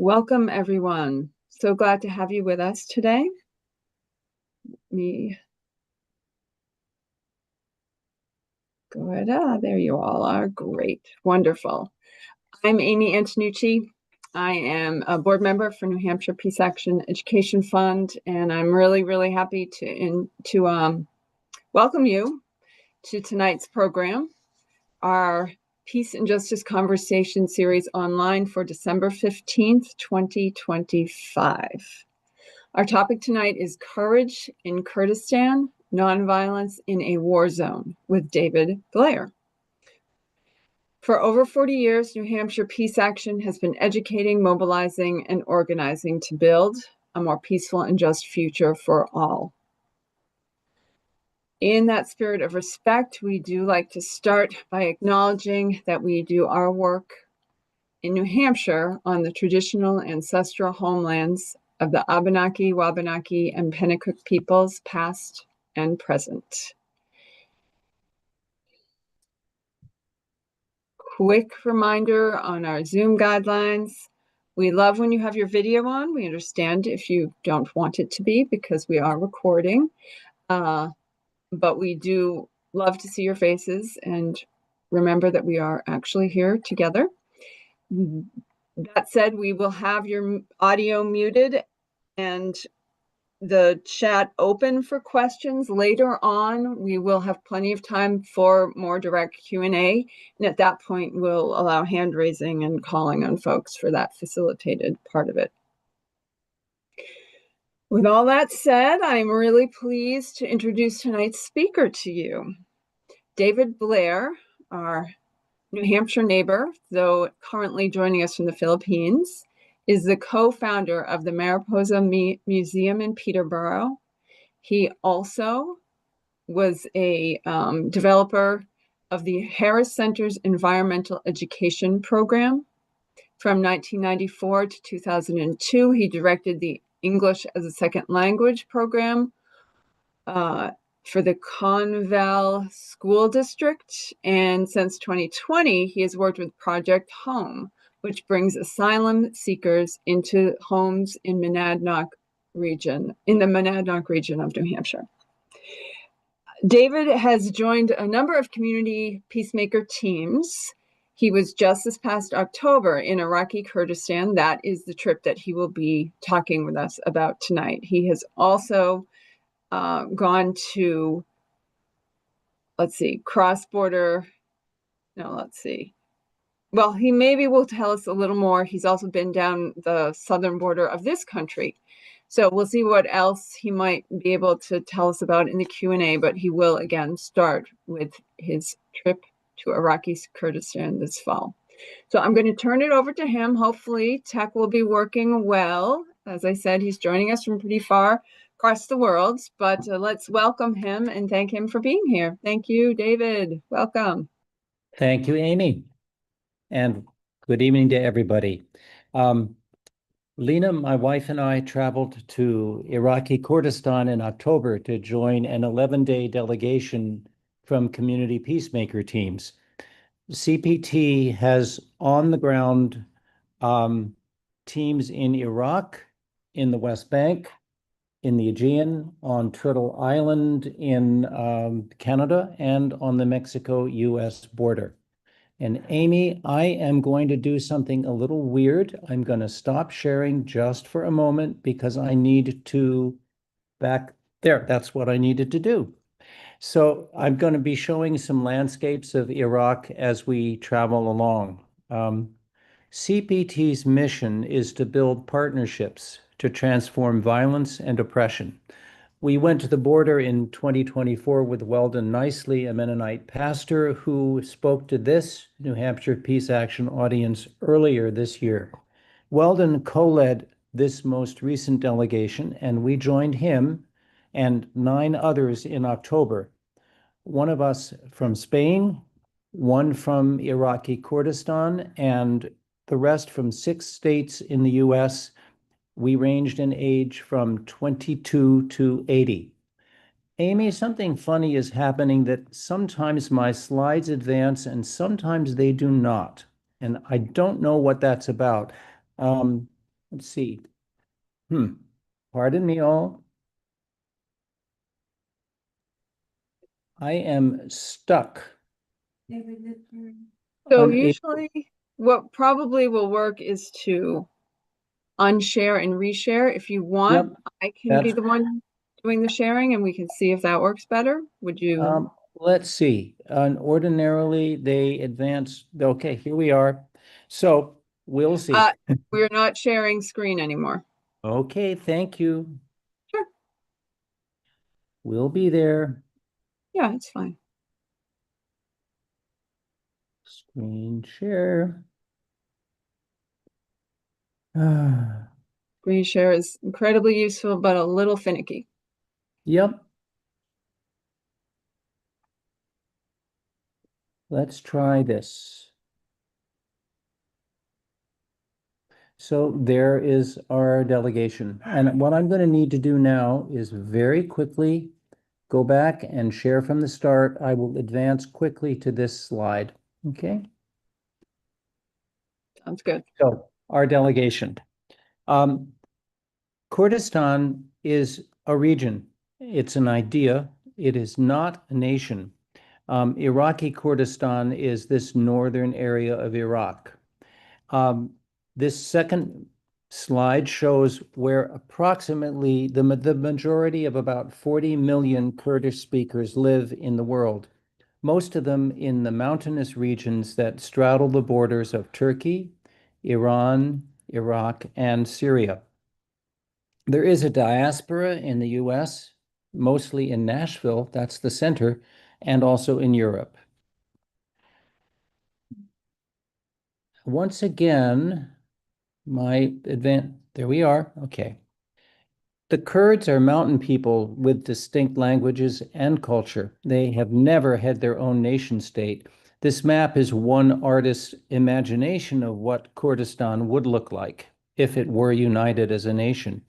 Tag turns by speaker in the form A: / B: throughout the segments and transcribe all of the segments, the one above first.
A: Welcome, everyone. So glad to have you with us today. Me go ahead. There you all are. Great. Wonderful. I'm Amy Antonucci. I am a board member for New Hampshire Peace Action Education Fund, and I'm really happy to welcome you to tonight's program, our Peace and Justice Conversation series online for December 15th, 2025. Our topic tonight is Courage in Kurdistan, Nonviolence in a War Zone with David Blair. For over 40 years, New Hampshire Peace Action has been educating, mobilizing, and organizing to build a more peaceful and just future for all. In that spirit of respect, we do like to start by acknowledging that we do our work in New Hampshire on the traditional ancestral homelands of the Abenaki, Wabanaki, and Pennacook peoples, past and present. Quick reminder on our Zoom guidelines. We love when you have your video on. We understand if you don't want it to be because we are recording, but we do love to see your faces and remember that we are actually here together. That said, we will have your audio muted and the chat open for questions. Later on, we will have plenty of time for more direct Q&A. And at that point, we'll allow hand raising and calling on folks for that facilitated part of it. With all that said, I'm really pleased to introduce tonight's speaker to you. David Blair, our New Hampshire neighbor, though currently joining us from the Philippines, is the co-founder of the Mariposa Museum in Peterborough. He also was a developer of the Harris Center's Environmental Education Program. From 1994 to 2002, he directed the English as a Second Language program for the Conval School District. And since 2020, he has worked with Project Home, which brings asylum seekers into homes in the Monadnock region of New Hampshire. David has joined a number of community peacemaker teams. He was just this past October in Iraqi Kurdistan. That is the trip that he will be talking with us about tonight. He has also gone to, cross-border, well, he maybe will tell us a little more. He's also been down the southern border of this country. So we'll see what else he might be able to tell us about in the Q&A, but he will again start with his trip to Iraqi Kurdistan this fall. So I'm going to turn it over to him. Hopefully tech will be working well. As I said, he's joining us from pretty far across the world, but let's welcome him and thank him for being here. Thank you, David. Welcome.
B: Thank you, Amy. And good evening to everybody. Lena, my wife, and I traveled to Iraqi Kurdistan in October to join an 11-day delegation from Community Peacemaker Teams. CPT has on-the-ground teams in Iraq, in the West Bank, in the Aegean, on Turtle Island in Canada, and on the Mexico-US border. And Amy, I am going to do something a little weird. I'm going to stop sharing just for a moment because I need to back there. That's what I needed to do. So I'm going to be showing some landscapes of Iraq as we travel along. CPT's mission is to build partnerships to transform violence and oppression. We went to the border in 2024 with Weldon Nicely, a Mennonite pastor who spoke to this New Hampshire Peace Action audience earlier this year. Weldon co-led this most recent delegation, and we joined him and 9 others in October. One of us from Spain, one from Iraqi Kurdistan, and the rest from 6 states in the US. We ranged in age from 22 to 80. Amy, something funny is happening that sometimes my slides advance and sometimes they do not. And I don't know what that's about. Let's see. Pardon me all. I am stuck.
A: So
B: Unable.
A: usually what probably will work is to unshare and reshare. If you want,
B: Yep,
A: I can be
B: that's
A: the one doing the sharing and we can see if that works better. Would you?
B: let's see. Ordinarily they advance. Okay, here we are. So we'll see.
A: Uh, we're not sharing screen anymore.
B: Okay, thank you.
A: Sure.
B: We'll be there.
A: Yeah, it's fine.
B: Screen share.
A: Screen share is incredibly useful, but a little finicky.
B: Yep. Let's try this. So there is our delegation. And what I'm going to need to do now is very quickly go back and share from the start. I will advance quickly to this slide. Okay.
A: Sounds good.
B: So our delegation. Um, Kurdistan is a region. It's an idea. It is not a nation. Iraqi Kurdistan is this northern area of Iraq. Um, this second slide shows where approximately the majority of about 40 million Kurdish speakers live in the world, most of them in the mountainous regions that straddle the borders of Turkey, Iran, Iraq, and Syria. There is a diaspora in the US, mostly in Nashville, that's the center, and also in Europe. Once again, there we are. Okay. The Kurds are mountain people with distinct languages and culture. They have never had their own nation state. This map is one artist's imagination of what Kurdistan would look like if it were united as a nation.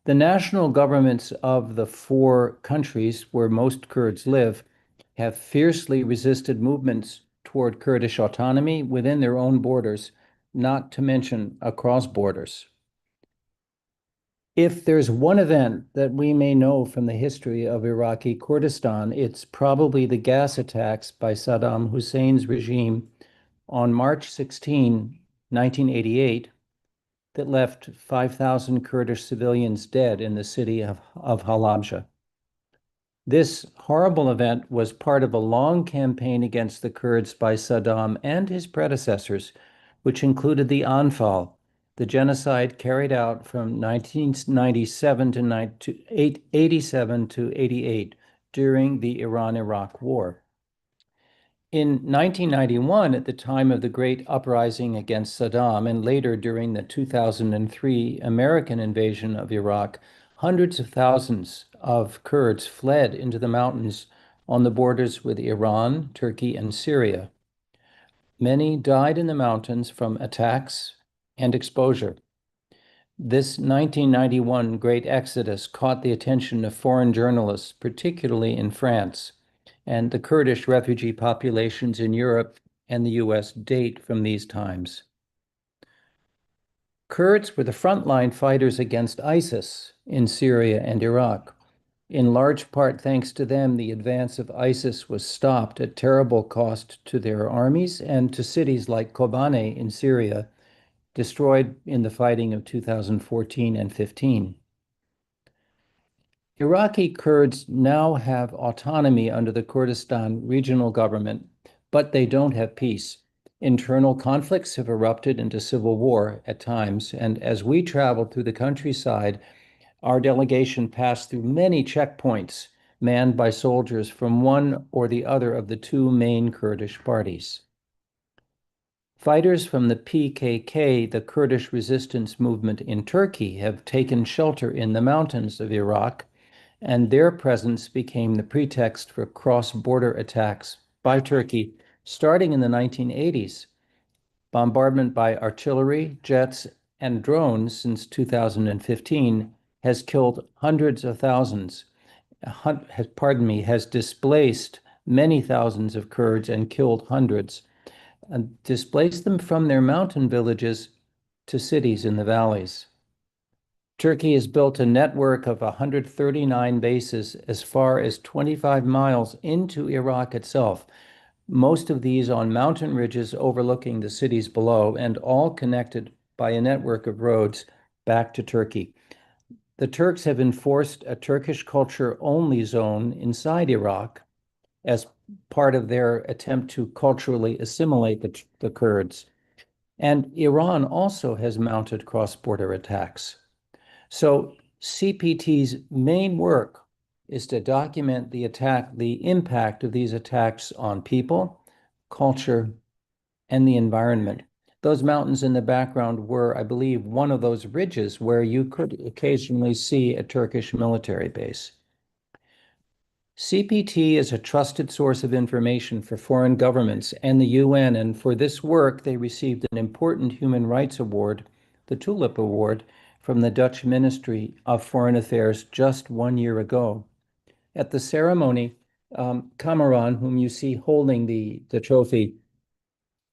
B: The national governments of the four countries where most Kurds live have fiercely resisted movements toward Kurdish autonomy within their own borders, not to mention across borders. If there's one event that we may know from the history of Iraqi Kurdistan, it's probably the gas attacks by Saddam Hussein's regime on March 16, 1988, that left 5,000 Kurdish civilians dead in the city of Halabja. This horrible event was part of a long campaign against the Kurds by Saddam and his predecessors, which included the Anfal, the genocide carried out from 1997 to 87 to 88 during the Iran-Iraq War. In 1991, at the time of the Great Uprising against Saddam, and later during the 2003 American invasion of Iraq, hundreds of thousands of Kurds fled into the mountains on the borders with Iran, Turkey, and Syria. Many died in the mountains from attacks and exposure. This 1991 Great Exodus caught the attention of foreign journalists, particularly in France, and the Kurdish refugee populations in Europe and the US date from these times. Kurds were the frontline fighters against ISIS in Syria and Iraq. In large part thanks to them, the advance of ISIS was stopped at terrible cost to their armies and to cities like Kobane in Syria, destroyed in the fighting of 2014 and 15. Iraqi Kurds now have autonomy under the Kurdistan Regional Government, but they don't have peace. Internal conflicts have erupted into civil war at times, and as we traveled through the countryside, our delegation passed through many checkpoints manned by soldiers from one or the other of the two main Kurdish parties. Fighters from the PKK, the Kurdish resistance movement in Turkey, have taken shelter in the mountains of Iraq, and their presence became the pretext for cross-border attacks by Turkey starting in the 1980s. Bombardment by artillery, jets, and drones since 2015 has killed hundreds of thousands, has displaced many thousands of Kurds and killed hundreds, and displaced them from their mountain villages to cities in the valleys. Turkey has built a network of 139 bases as far as 25 miles into Iraq itself, most of these on mountain ridges overlooking the cities below, and all connected by a network of roads back to Turkey. The Turks have enforced a Turkish culture only zone inside Iraq as part of their attempt to culturally assimilate the Kurds. And Iran also has mounted cross-border attacks. So CPT's main work is to document the impact of these attacks on people, culture, and the environment. Those mountains in the background were, I believe, one of those ridges where you could occasionally see a Turkish military base. CPT is a trusted source of information for foreign governments and the UN, and for this work, they received an important human rights award, the Tulip Award, from the Dutch Ministry of Foreign Affairs just 1 year ago. At the ceremony, Cameron, whom you see holding the trophy,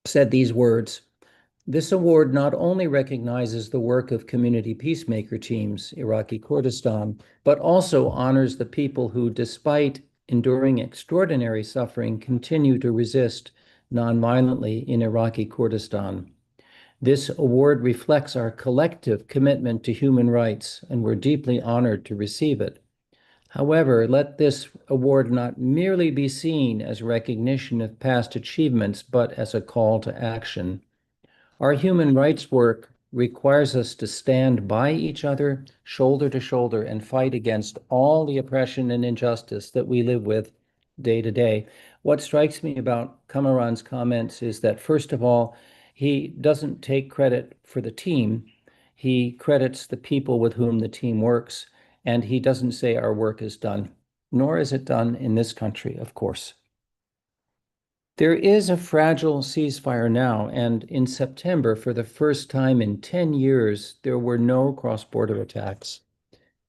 B: said these words: "This award not only recognizes the work of Community Peacemaker Teams, Iraqi Kurdistan, but also honors the people who, despite enduring extraordinary suffering, continue to resist nonviolently in Iraqi Kurdistan. This award reflects our collective commitment to human rights, and we're deeply honored to receive it. However, let this award not merely be seen as recognition of past achievements, but as a call to action. Our human rights work requires us to stand by each other, shoulder to shoulder, and fight against all the oppression and injustice that we live with day to day." What strikes me about Kamaran's comments is that, first of all, he doesn't take credit for the team. He credits the people with whom the team works, and he doesn't say our work is done, nor is it done in this country, of course. There is a fragile ceasefire now, and in September, for the first time in 10 years, there were no cross-border attacks.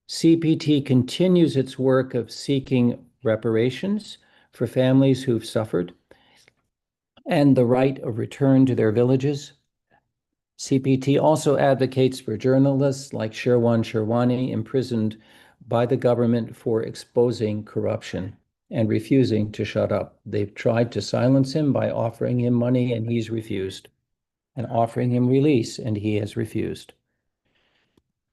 B: CPT continues its work of seeking reparations for families who've suffered and the right of return to their villages. CPT also advocates for journalists like Sherwan Sherwani, imprisoned by the government for exposing corruption and refusing to shut up. They've tried to silence him by offering him money, and he's refused, and offering him release, and he has refused.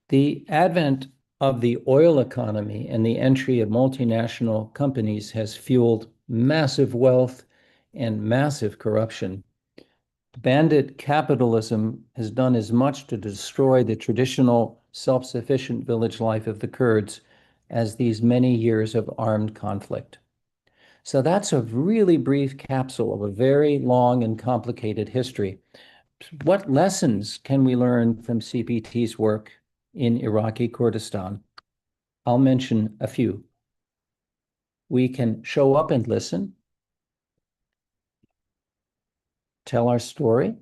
B: The advent of the oil economy and the entry of multinational companies has fueled massive wealth and massive corruption. Bandit capitalism has done as much to destroy the traditional self-sufficient village life of the Kurds as these many years of armed conflict. So that's a really brief capsule of a very long and complicated history. What lessons can we learn from CPT's work in Iraqi Kurdistan? I'll mention a few. We can show up and listen, tell our story,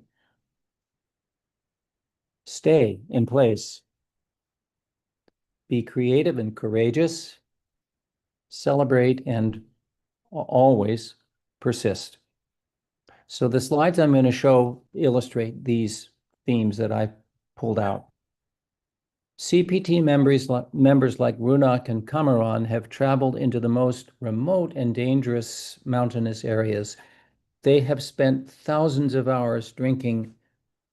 B: stay in place, be creative and courageous, celebrate, and always persist. So the slides I'm going to show illustrate these themes that I pulled out. CPT members like Runak and Kamaran have traveled into the most remote and dangerous mountainous areas. They have spent thousands of hours drinking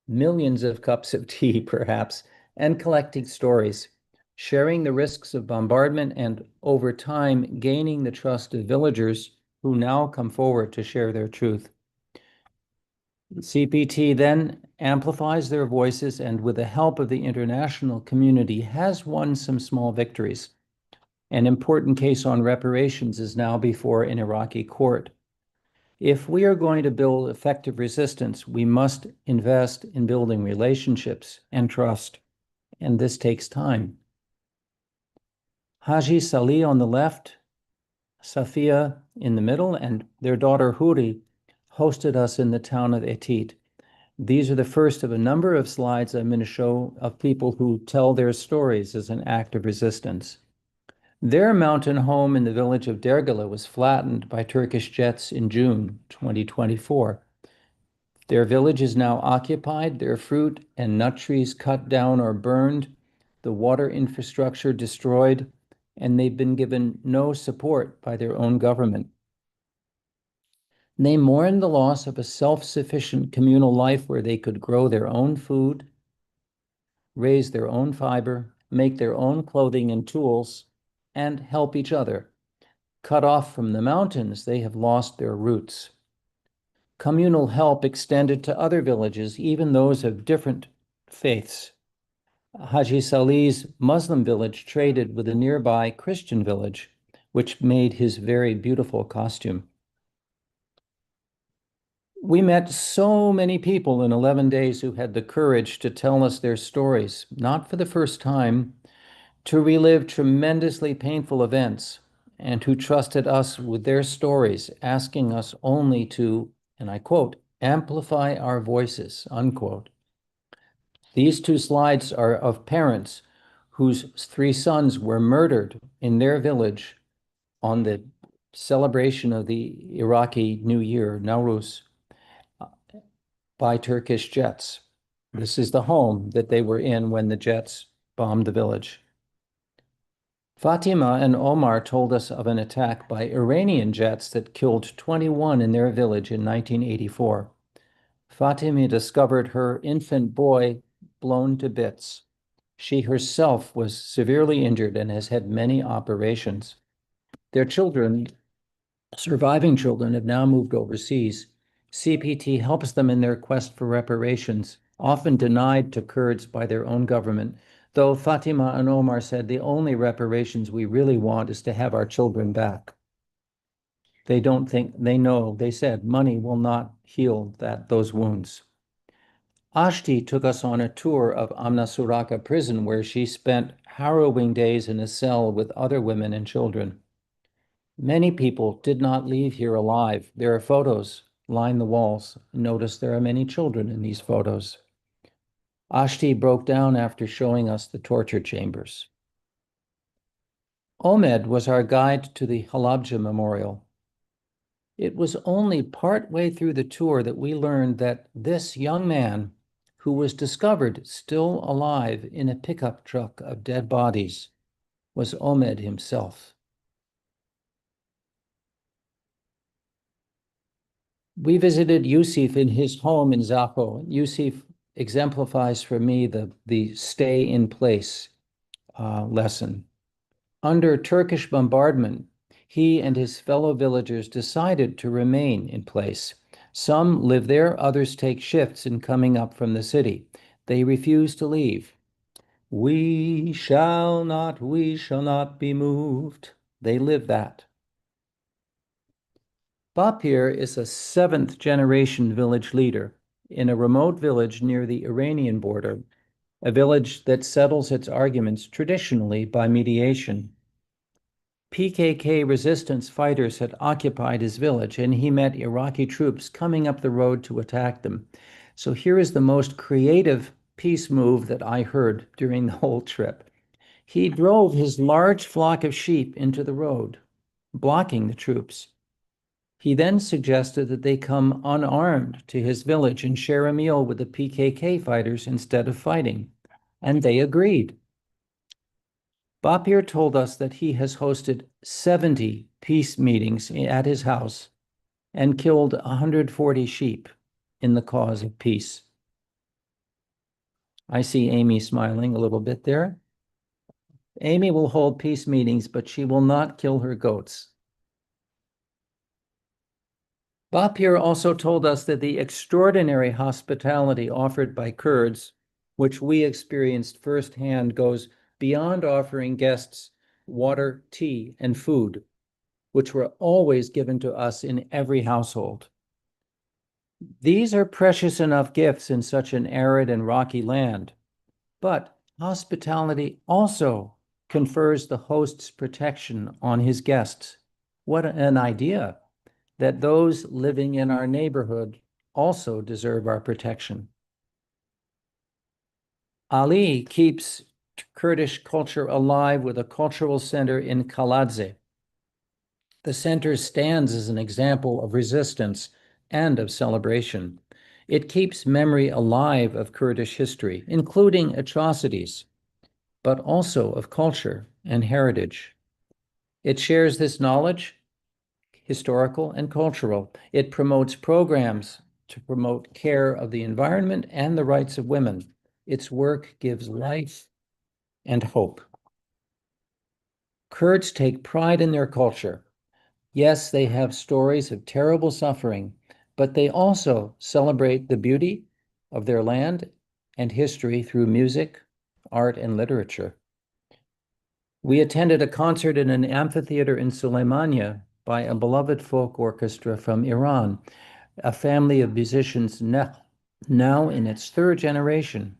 B: millions of cups of tea, perhaps, and collecting stories, sharing the risks of bombardment, and over time gaining the trust of villagers who now come forward to share their truth. CPT then amplifies their voices, and with the help of the international community has won some small victories. An important case on reparations is now before an Iraqi court. If we are going to build effective resistance, we must invest in building relationships and trust, and this takes time. Haji Salih on the left, Safia in the middle, and their daughter Huri hosted us in the town of Etit. These are the first of a number of slides I'm going to show of people who tell their stories as an act of resistance. Their mountain home in the village of Dergala was flattened by Turkish jets in June 2024. Their village is now occupied, their fruit and nut trees cut down or burned, the water infrastructure destroyed, and they've been given no support by their own government. They mourn the loss of a self-sufficient communal life where they could grow their own food, raise their own fiber, make their own clothing and tools, and help each other. Cut off from the mountains, they have lost their roots. Communal help extended to other villages, even those of different faiths. Haji Salih's Muslim village traded with a nearby Christian village, which made his very beautiful costume. We met so many people in 11 days who had the courage to tell us their stories, not for the first time, to relive tremendously painful events, and who trusted us with their stories, asking us only to, and I quote, amplify our voices, unquote. These two slides are of parents whose 3 sons were murdered in their village on the celebration of the Iraqi New Year, Nowruz, by Turkish jets. This is the home that they were in when the jets bombed the village. Fatima and Omar told us of an attack by Iranian jets that killed 21 in their village in 1984. Fatima discovered her infant boy blown to bits. She herself was severely injured and has had many operations. Their children, surviving children, have now moved overseas. CPT helps them in their quest for reparations, often denied to Kurds by their own government, though Fatima and Omar said the only reparations we really want is to have our children back. They don't think, they know, they said money will not heal those wounds. Ashti took us on a tour of Amna Suraka prison, where she spent harrowing days in a cell with other women and children. Many people did not leave here alive. There are photos line the walls. Notice there are many children in these photos. Ashti broke down after showing us the torture chambers. Omed was our guide to the Halabja Memorial. It was only partway through the tour that we learned that this young man, who was discovered still alive in a pickup truck of dead bodies, was Omed himself. We visited Yusuf in his home in Zapo. Yusuf exemplifies for me the stay in place lesson. Under Turkish bombardment, he and his fellow villagers decided to remain in place. Some live there, others take shifts in coming up from the city. They refuse to leave. We shall not be moved. They live that. Bapir is a 7th-generation village leader in a remote village near the Iranian border, a village that settles its arguments traditionally by mediation. PKK resistance fighters had occupied his village, and he met Iraqi troops coming up the road to attack them. So here is the most creative peace move that I heard during the whole trip. He drove his large flock of sheep into the road, blocking the troops. He then suggested that they come unarmed to his village and share a meal with the PKK fighters instead of fighting, and they agreed. Bapir told us that he has hosted 70 peace meetings at his house and killed 140 sheep in the cause of peace. I see Amy smiling a little bit there. Amy will hold peace meetings, but she will not kill her goats. Bapir also told us that the extraordinary hospitality offered by Kurds, which we experienced firsthand, goes beyond offering guests water, tea, and food, which were always given to us in every household. These are precious enough gifts in such an arid and rocky land, but hospitality also confers the host's protection on his guests. What an idea! That those living in our neighborhood also deserve our protection. Ali keeps Kurdish culture alive with a cultural center in Kaladze. The center stands as an example of resistance and of celebration. It keeps memory alive of Kurdish history, including atrocities. but also of culture and heritage. It shares this knowledge, historical and cultural. It promotes programs to promote care of the environment and the rights of women. Its work gives life and hope. Kurds take pride in their culture. Yes, they have stories of terrible suffering, but they also celebrate the beauty of their land and history through music, art, and literature. We attended a concert in an amphitheater in Suleimania by a beloved folk orchestra from Iran, a family of musicians now in its third generation.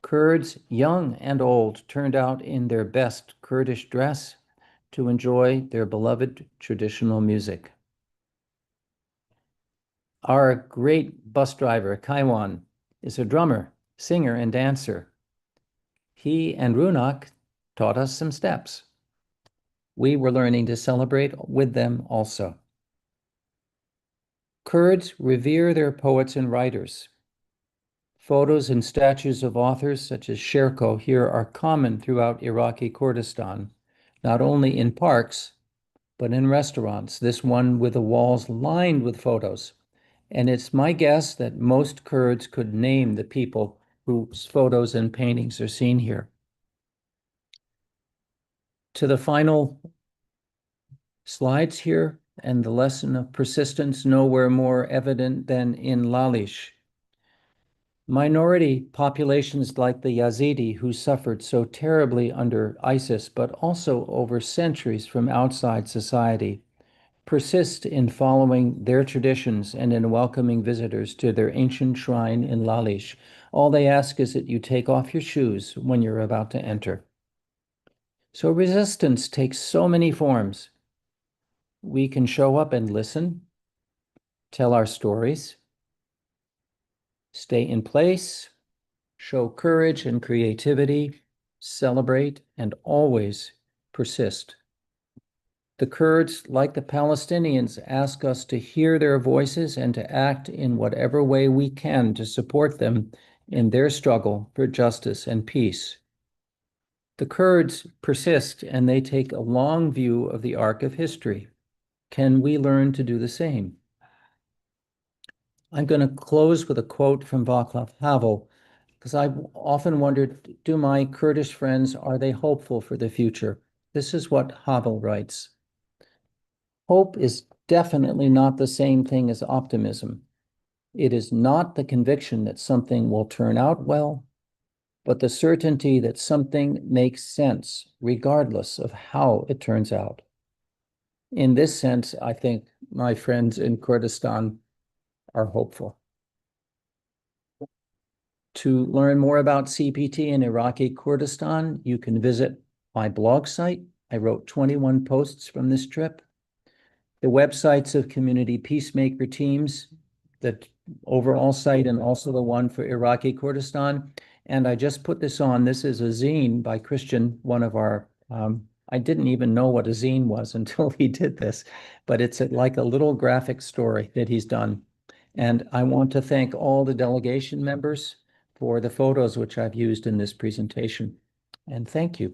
B: Kurds, young and old, turned out in their best Kurdish dress to enjoy their beloved traditional music. Our great bus driver, Kaiwan, is a drummer, singer, and dancer. He and Runak taught us some steps. We were learning to celebrate with them also. Kurds revere their poets and writers. Photos and statues of authors such as Sherko here are common throughout Iraqi Kurdistan, not only in parks, but in restaurants, this one with the walls lined with photos. And it's my guess that most Kurds could name the people whose photos and paintings are seen here. To the final slides here, and the lesson of persistence nowhere more evident than in Lalish. Minority populations like the Yazidi, who suffered so terribly under ISIS, but also over centuries from outside society, persist in following their traditions and in welcoming visitors to their ancient shrine in Lalish. All they ask is that you take off your shoes when you're about to enter. So resistance takes so many forms. We can show up and listen, tell our stories, stay in place, show courage and creativity, celebrate, and always persist. The Kurds, like the Palestinians, ask us to hear their voices and to act in whatever way we can to support them in their struggle for justice and peace. The Kurds persist and they take a long view of the arc of history. Can we learn to do the same? I'm going to close with a quote from Václav Havel, because I've often wondered, do my Kurdish friends, are they hopeful for the future? This is what Havel writes. Hope is definitely not the same thing as optimism. It is not the conviction that something will turn out well, but the certainty that something makes sense, regardless of how it turns out. In this sense, I think my friends in Kurdistan are hopeful. To learn more about CPT in Iraqi Kurdistan, you can visit my blog site. I wrote 21 posts from this trip. The websites of Community Peacemaker Teams, the overall site, and also the one for Iraqi Kurdistan. And I just put this on. This is a zine by Christian, one of our, I didn't even know what a zine was until he did this, but it's like a little graphic story that he's done. And I want to thank all the delegation members for the photos which I've used in this presentation. And thank you.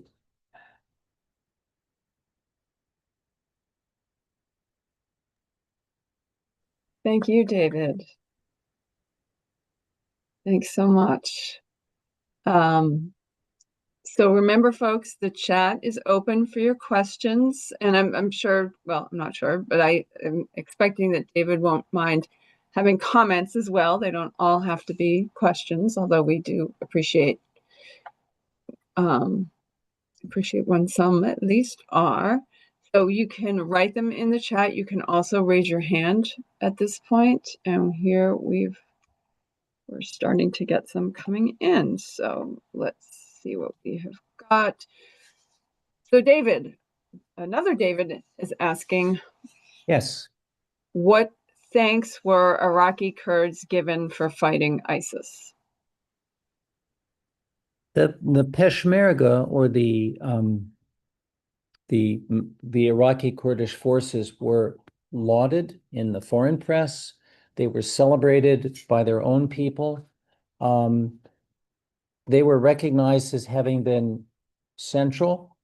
A: Thank you, David. Thanks so much. So remember, folks, the chat is open for your questions, and I'm sure, well, I'm not sure, but I am expecting that David won't mind having comments as well. They don't all have to be questions, although we do appreciate when some at least are. So you can write them in the chat. You can also raise your hand at this point, and here we're starting to get some coming in. So let's see what we have got. So David, another David is asking,
B: Yes.
A: what thanks were Iraqi Kurds given for fighting ISIS?
B: The Peshmerga, or the Iraqi Kurdish forces, were lauded in the foreign press. They were celebrated by their own people. they were recognized as having been central.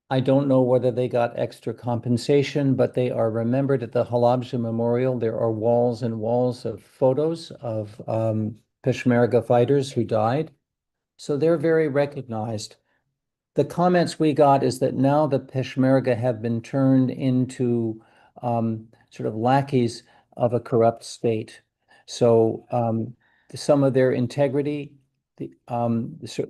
B: I don't know whether they got extra compensation, but they are remembered at the Halabja Memorial. There are walls and walls of photos of Peshmerga fighters who died. So they're very recognized. The comments we got is that now the Peshmerga have been turned into sort of lackeys of a corrupt state. So some of their integrity,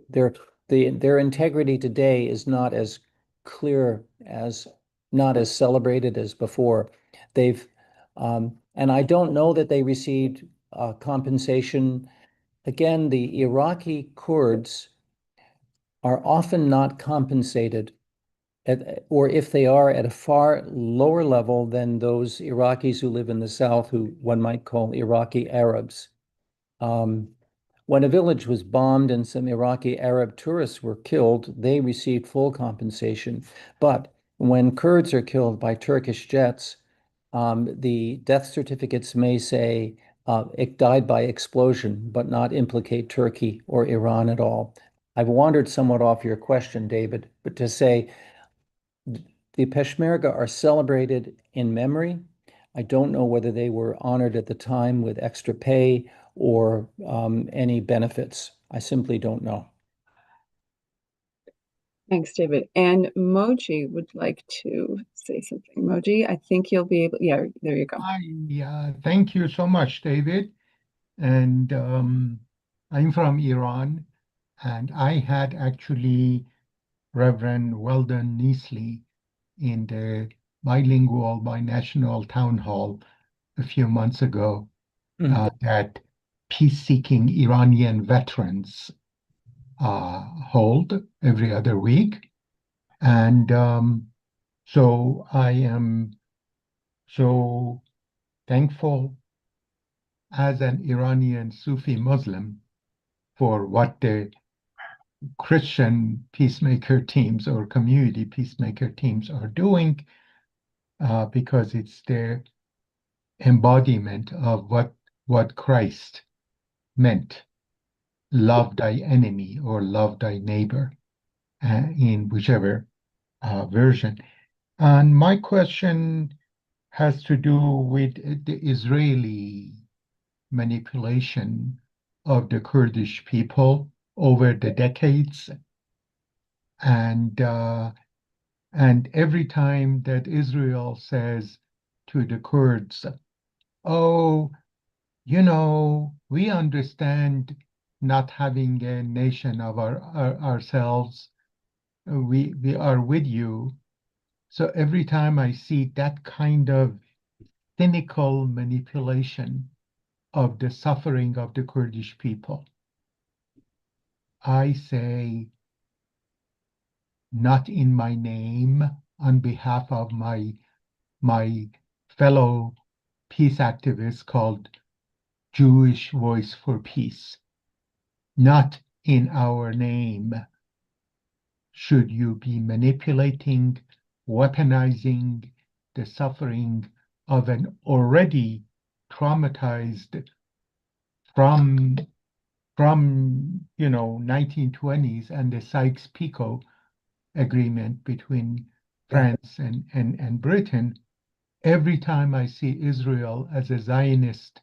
B: their integrity today is not as clear as, not as celebrated as before. They've and I don't know that they received compensation. Again, the Iraqi Kurds are often not compensated or if they are at a far lower level than those Iraqis who live in the south, who one might call Iraqi Arabs. Um, when a village was bombed and some Iraqi Arab tourists were killed, they received full compensation. But when Kurds are killed by Turkish jets, the death certificates may say it died by explosion, but not implicate Turkey or Iran at all. I've wandered somewhat off your question, David, but to say the Peshmerga are celebrated in memory. I don't know whether they were honored at the time with extra pay or any benefits. I simply don't know.
A: Thanks, David. And Moji would like to say something. Moji, I think you'll be able, yeah, there you go.
C: Hi, thank you so much, David. And I'm from Iran, and I had actually Reverend Weldon Neasley in the bilingual, binational town hall a few months ago that peace-seeking Iranian veterans hold every other week. And so I am so thankful as an Iranian Sufi Muslim for what the Christian peacemaker teams or community peacemaker teams are doing, because it's the embodiment of what Christ meant. Love thy enemy or love thy neighbor, in whichever version. And my question has to do with the Israeli manipulation of the Kurdish people over the decades. And every time that Israel says to the Kurds, oh, we understand not having a nation of ourselves. We are with you. So every time I see that kind of cynical manipulation of the suffering of the Kurdish people, I say, not in my name, on behalf of my fellow peace activists called Jewish Voice for Peace. Not in our name should you be manipulating, weaponizing the suffering of an already traumatized from 1920s and the Sykes-Picot agreement between France and Britain. Every time I see Israel as a Zionist,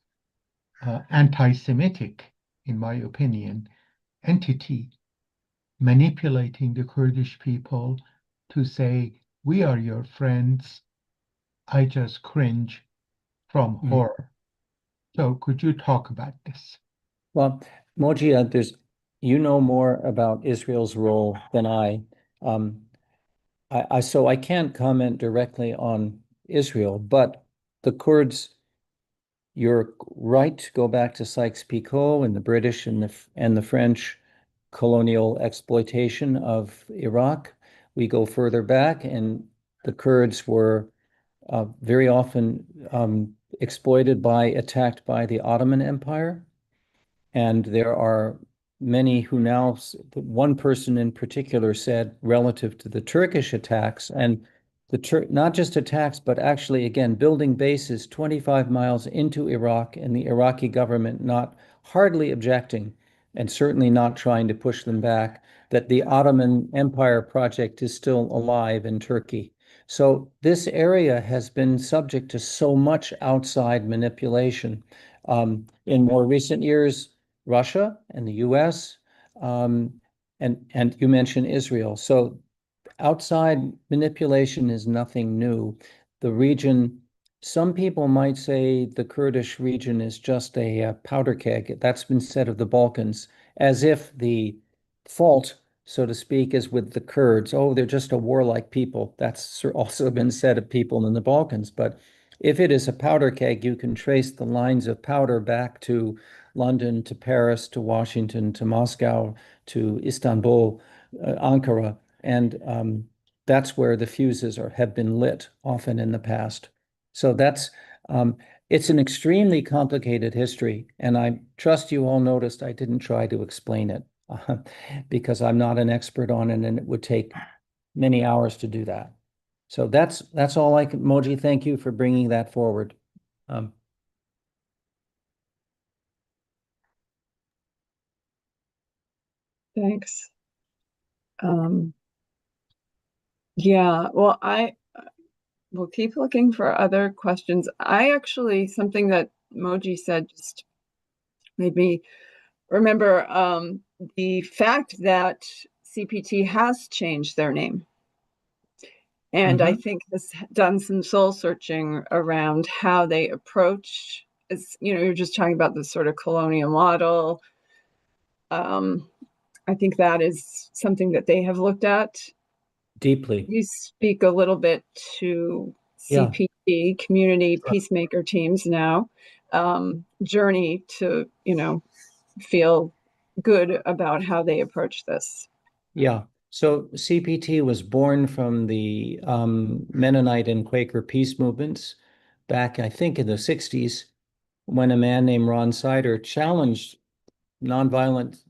C: anti-Semitic, in my opinion, entity manipulating the Kurdish people to say, we are your friends, I just cringe from horror. So could you talk about this?
B: Well, Moji, you know more about Israel's role than I. So I can't comment directly on Israel, but the Kurds, you're right to go back to Sykes-Picot and the British and the French colonial exploitation of Iraq. We go further back, and the Kurds were very often attacked by the Ottoman Empire. And there are many who now, one person in particular said relative to the Turkish attacks and not just attacks, but actually, again, building bases 25 miles into Iraq and the Iraqi government not hardly objecting and certainly not trying to push them back, that the Ottoman Empire project is still alive in Turkey. So this area has been subject to so much outside manipulation. In more recent years, Russia and the US, and you mentioned Israel. So outside manipulation is nothing new. The region, some people might say the Kurdish region is just a powder keg. That's been said of the Balkans, as if the fault, so to speak, is with the Kurds. Oh, they're just a warlike people. That's also been said of people in the Balkans. But if it is a powder keg, you can trace the lines of powder back to London, to Paris, to Washington, to Moscow, to Istanbul, Ankara, and that's where the fuses have been lit often in the past. So it's an extremely complicated history, and I trust you all noticed I didn't try to explain it because I'm not an expert on it, and it would take many hours to do that. So that's all I can. Moji, thank you for bringing that forward.
A: Thanks. Yeah, well, I will keep looking for other questions. Something that Moji said just made me remember the fact that CPT has changed their name. And I think has done some soul searching around how they approach, you're just talking about this sort of colonial model. I think that is something that they have looked at
B: deeply.
A: You speak a little bit to CPT, Community Peacemaker Teams now, journey to, feel good about how they approach this.
B: Yeah. So CPT was born from the Mennonite and Quaker peace movements back, I think, in the 60s, when a man named Ron Sider challenged nonviolent,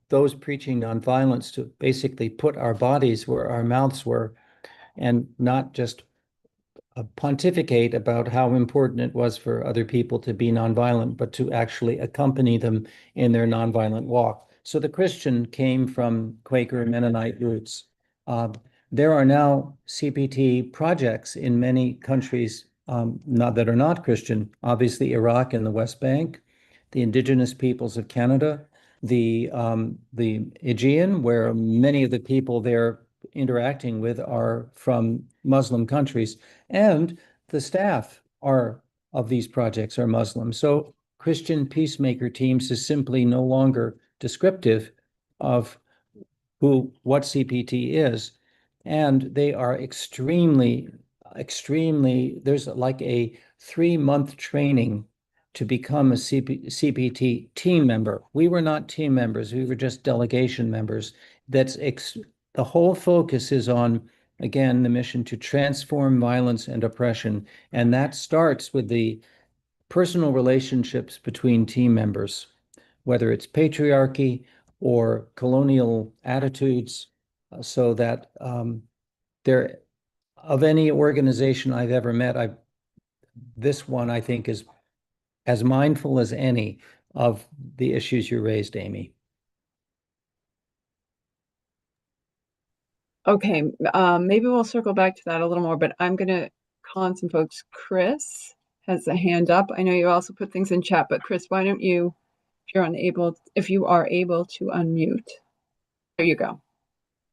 B: those preaching nonviolence to basically put our bodies where our mouths were and not just pontificate about how important it was for other people to be nonviolent, but to actually accompany them in their nonviolent walk. So the Christian came from Quaker and Mennonite roots. There are now CPT projects in many countries that are not Christian, obviously Iraq and the West Bank, the indigenous peoples of Canada, the Aegean, where many of the people they're interacting with are from Muslim countries, and the staff of these projects are Muslim. So Christian Peacemaker Teams is simply no longer descriptive of what CPT is. And they are extremely, there's like a 3-month training to become a CPT team member. We were not team members, we were just delegation members. The whole focus is on, again, the mission to transform violence and oppression. And that starts with the personal relationships between team members, whether it's patriarchy or colonial attitudes, so that there, of any organization I've ever met, this one I think is as mindful as any of the issues you raised, Amy.
A: Okay, maybe we'll circle back to that a little more, but I'm going to call on some folks. Chris has a hand up. I know you also put things in chat, but Chris, why don't you, if you are able to unmute. There you go.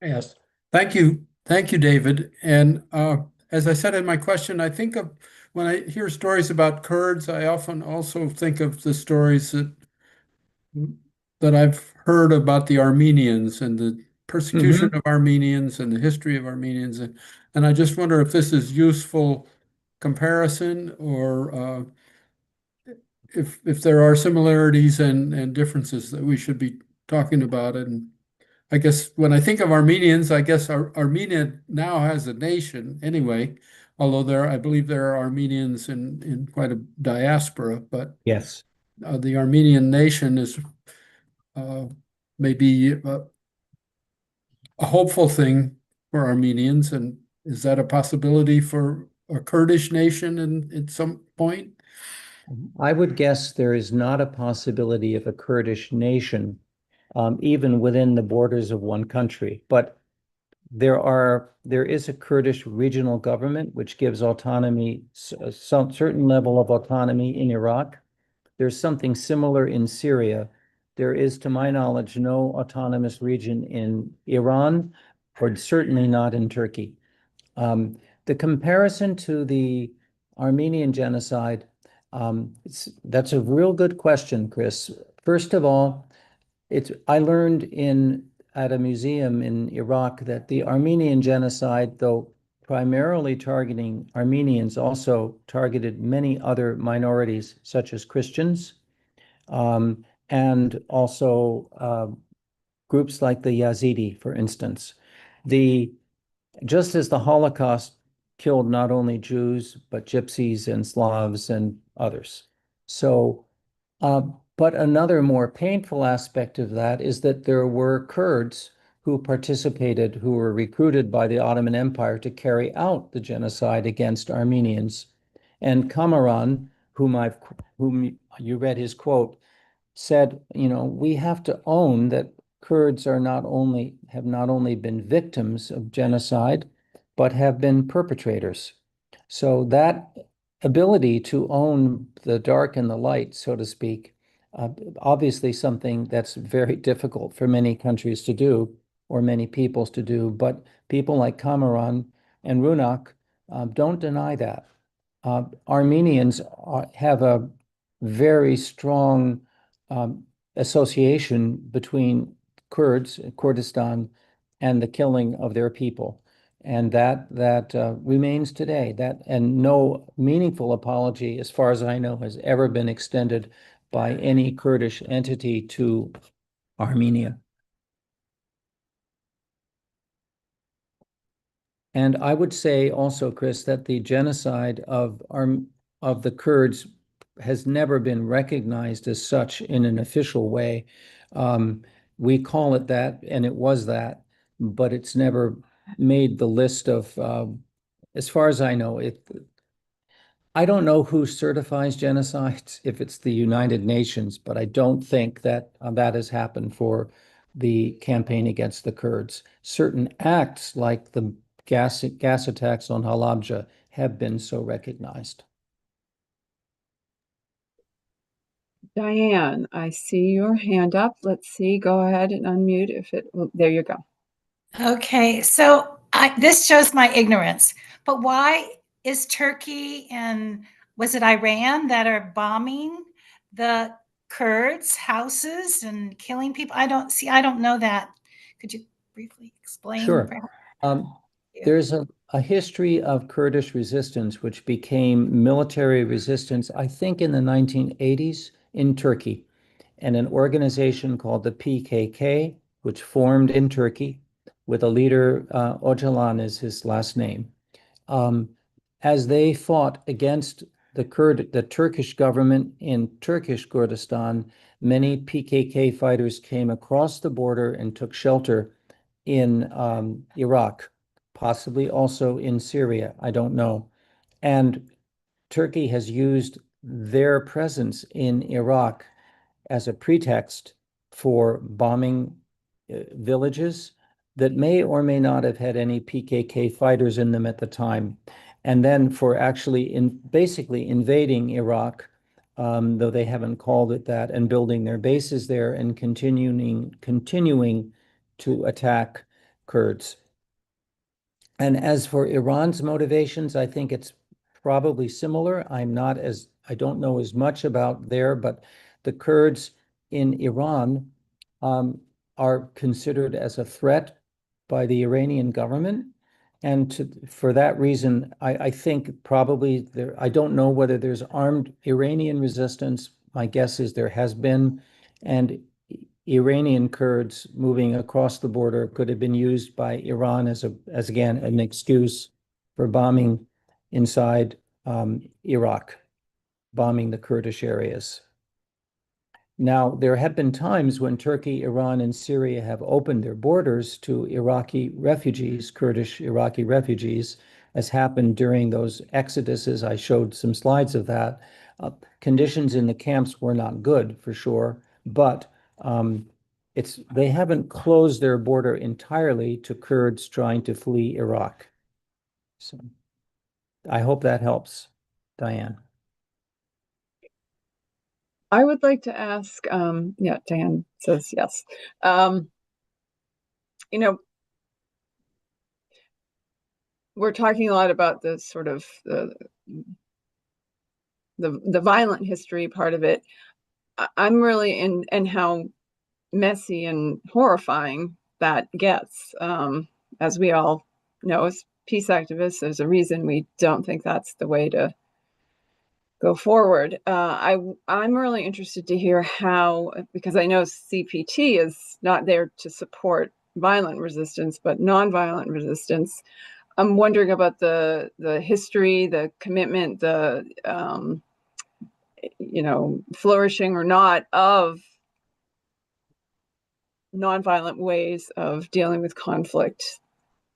D: Yes, thank you. Thank you, David. And as I said in my question, I think of when I hear stories about Kurds, I often also think of the stories that I've heard about the Armenians and the persecution of Armenians and the history of Armenians. And I just wonder if this is useful comparison or if there are similarities and differences that we should be talking about. And I guess when I think of Armenians, I guess Armenia now has a nation anyway, although I believe there are Armenians in quite a diaspora, but
B: yes,
D: the Armenian nation is maybe a hopeful thing for Armenians. And is that a possibility for a Kurdish nation at some point?
B: I would guess there is not a possibility of a Kurdish nation even within the borders of one country. But there is a Kurdish regional government which gives autonomy, some certain level of autonomy in Iraq. There's something similar in Syria. There is, to my knowledge, no autonomous region in Iran, or certainly not in Turkey. The comparison to the Armenian genocide, that's a real good question, Chris. First of all, I learned at a museum in Iraq that the Armenian genocide, though primarily targeting Armenians, also targeted many other minorities, such as Christians, and also groups like the Yazidi, for instance. Just as the Holocaust killed not only Jews, but Gypsies and Slavs and others. So, but another more painful aspect of that is that there were Kurds who participated, who were recruited by the Ottoman Empire to carry out the genocide against Armenians. And Kamaran, whom you read his quote, said, we have to own that Kurds have not only been victims of genocide, but have been perpetrators. So that ability to own the dark and the light, so to speak, obviously something that's very difficult for many countries to do, or many peoples to do, but people like Kamaran and Runak don't deny that. Armenians have a very strong association between Kurdistan, and the killing of their people. And that remains today. And no meaningful apology, as far as I know, has ever been extended by any Kurdish entity to Armenia. And I would say also, Chris, that the genocide of the Kurds has never been recognized as such in an official way. We call it that, and it was that, but it's never made the list of, as far as I know, I don't know who certifies genocides, if it's the United Nations, but I don't think that that has happened for the campaign against the Kurds. Certain acts like the gas attacks on Halabja have been so recognized.
A: Diane, I see your hand up. Let's see. Go ahead and unmute if there you go.
E: Okay, so this shows my ignorance, but why is Turkey and was it Iran that are bombing the Kurds' houses and killing people? I don't know that. Could you briefly explain?
B: Sure. There's a history of Kurdish resistance, which became military resistance, I think, in the 1980s in Turkey, and an organization called the PKK, which formed in Turkey with a leader, Öcalan is his last name. As they fought against the Turkish government in Turkish Kurdistan, many PKK fighters came across the border and took shelter in Iraq, possibly also in Syria, I don't know. And Turkey has used their presence in Iraq as a pretext for bombing villages that may or may not have had any PKK fighters in them at the time, and then for actually basically invading Iraq, though they haven't called it that, and building their bases there and continuing to attack Kurds. And as for Iran's motivations, I think it's probably similar. I don't know as much about there, but the Kurds in Iran are considered as a threat by the Iranian government. And for that reason, I think probably I don't know whether there's armed Iranian resistance. My guess is there has been, and Iranian Kurds moving across the border could have been used by Iran as again an excuse for bombing inside Iraq, bombing the Kurdish areas. Now, there have been times when Turkey, Iran, and Syria have opened their borders to Iraqi refugees, Kurdish Iraqi refugees, as happened during those exoduses. I showed some slides of that. Conditions in the camps were not good, for sure, but they haven't closed their border entirely to Kurds trying to flee Iraq. So I hope that helps, Diane.
A: I would like to ask, yeah, Diane says yes. You know, we're talking a lot about the sort of the violent history part of it. I'm really in, and how messy and horrifying that gets. As we all know, as peace activists, there's a reason we don't think that's the way to go forward. I'm really interested to hear how, because I know CPT is not there to support violent resistance, but nonviolent resistance. I'm wondering about the history, the commitment, the flourishing or not of nonviolent ways of dealing with conflict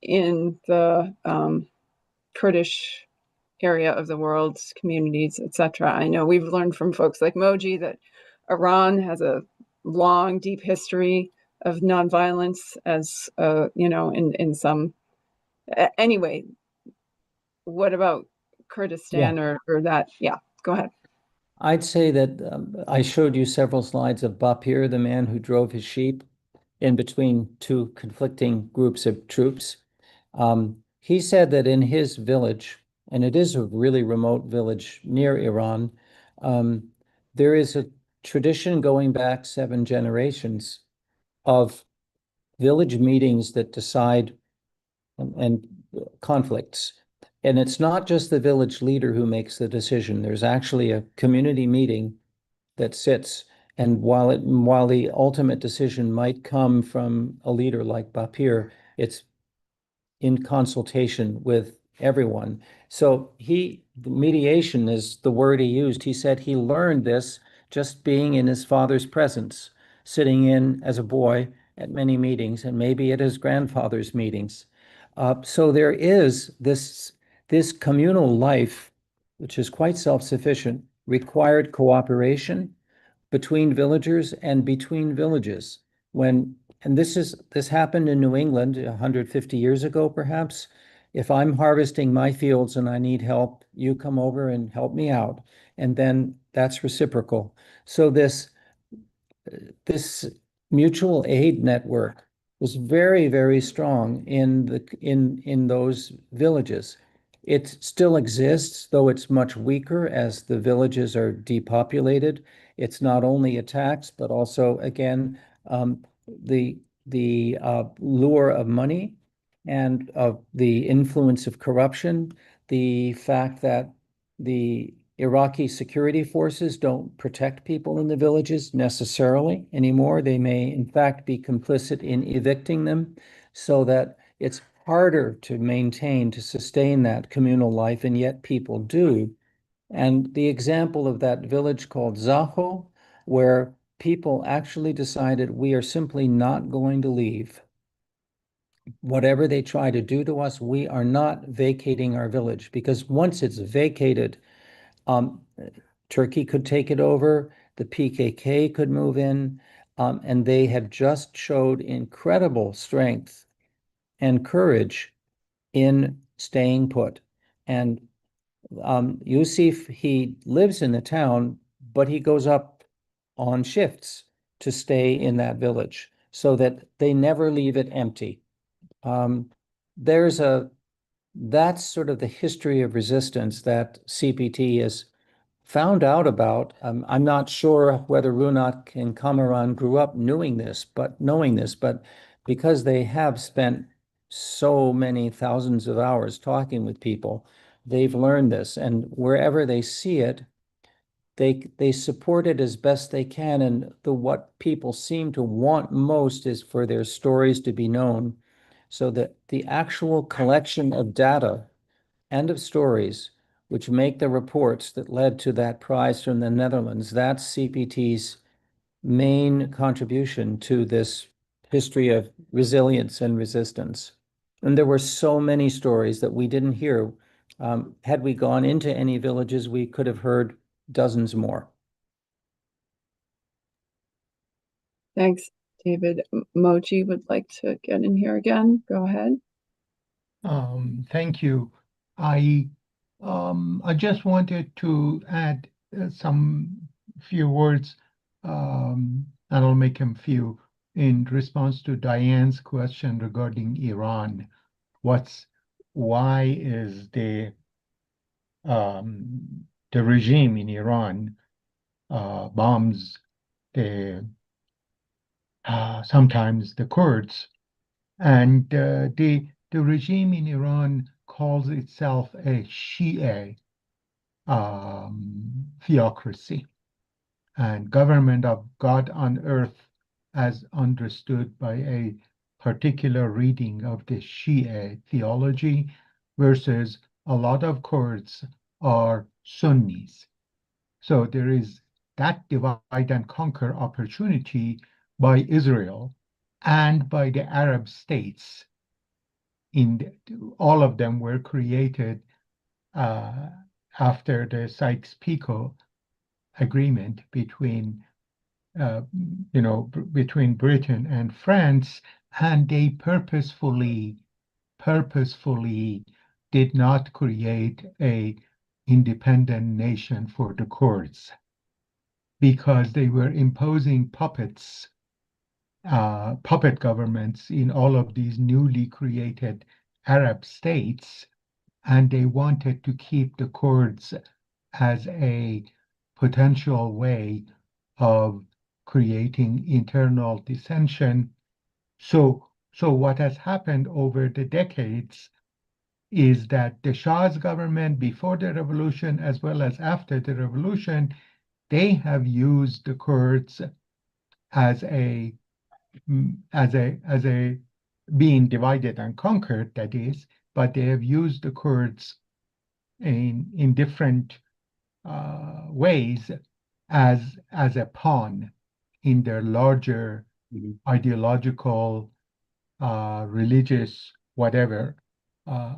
A: in the Kurdish area of the world's communities, etc. I know we've learned from folks like Moji that Iran has a long, deep history of nonviolence, as in some. Anyway, what about Kurdistan or that? Yeah, go ahead.
B: I'd say that I showed you several slides of Bapir, the man who drove his sheep in between two conflicting groups of troops. He said that in his village, and it is a really remote village near Iran, there is a tradition going back 7 generations of village meetings that decide and conflicts. And it's not just the village leader who makes the decision. There's actually a community meeting that sits. And while the ultimate decision might come from a leader like Bapir, it's in consultation with everyone. So mediation is the word he used. He said he learned this just being in his father's presence, sitting in as a boy at many meetings and maybe at his grandfather's meetings. So there is this communal life, which is quite self-sufficient, required cooperation between villagers and between villages. And this happened in New England 150 years ago, perhaps. If I'm harvesting my fields and I need help, you come over and help me out. And then that's reciprocal. So this mutual aid network was very, very strong in those villages. It still exists, though it's much weaker as the villages are depopulated. It's not only attacks, but also, again, the lure of money and of the influence of corruption, the fact that the Iraqi security forces don't protect people in the villages necessarily anymore. They may, in fact, be complicit in evicting them, so that it's harder to maintain, to sustain that communal life, and yet people do. And the example of that village called Zaho, where people actually decided we are simply not going to leave. Whatever they try to do to us, we are not vacating our village, because once it's vacated, Turkey could take it over, the PKK could move in, and they have just showed incredible strength and courage in staying put. And Yusuf, he lives in the town, but he goes up on shifts to stay in that village so that they never leave it empty. That's sort of the history of resistance that CPT has found out about. I'm not sure whether Runak and Kamaran grew up knowing this, but because they have spent so many thousands of hours talking with people, they've learned this, and wherever they see it, they support it as best they can. And what people seem to want most is for their stories to be known, so that the actual collection of data and of stories which make the reports that led to that prize from the Netherlands, that's CPT's main contribution to this history of resilience and resistance. And there were so many stories that we didn't hear. Had we gone into any villages, we could have heard dozens more.
A: Thanks, David. Moji would like to get in here again. Go ahead.
C: Thank you. I just wanted to add some few words, and I'll make them few in response to Diane's question regarding Iran. Why is the regime in Iran bombs sometimes the Kurds, and the regime in Iran calls itself a Shia theocracy and government of God on earth, as understood by a particular reading of the Shia theology, versus a lot of Kurds are Sunnis. So there is that divide and conquer opportunity by Israel and by the Arab states. All of them were created after the Sykes-Picot agreement between between Britain and France, and they purposefully did not create a independent nation for the Kurds because they were imposing puppet governments in all of these newly created Arab states, and they wanted to keep the Kurds as a potential way of creating internal dissension. So what has happened over the decades is that the Shah's government before the revolution as well as after the revolution, they have used the Kurds as a being divided and conquered, that is, but they have used the Kurds in different ways as a pawn in their larger ideological, religious, whatever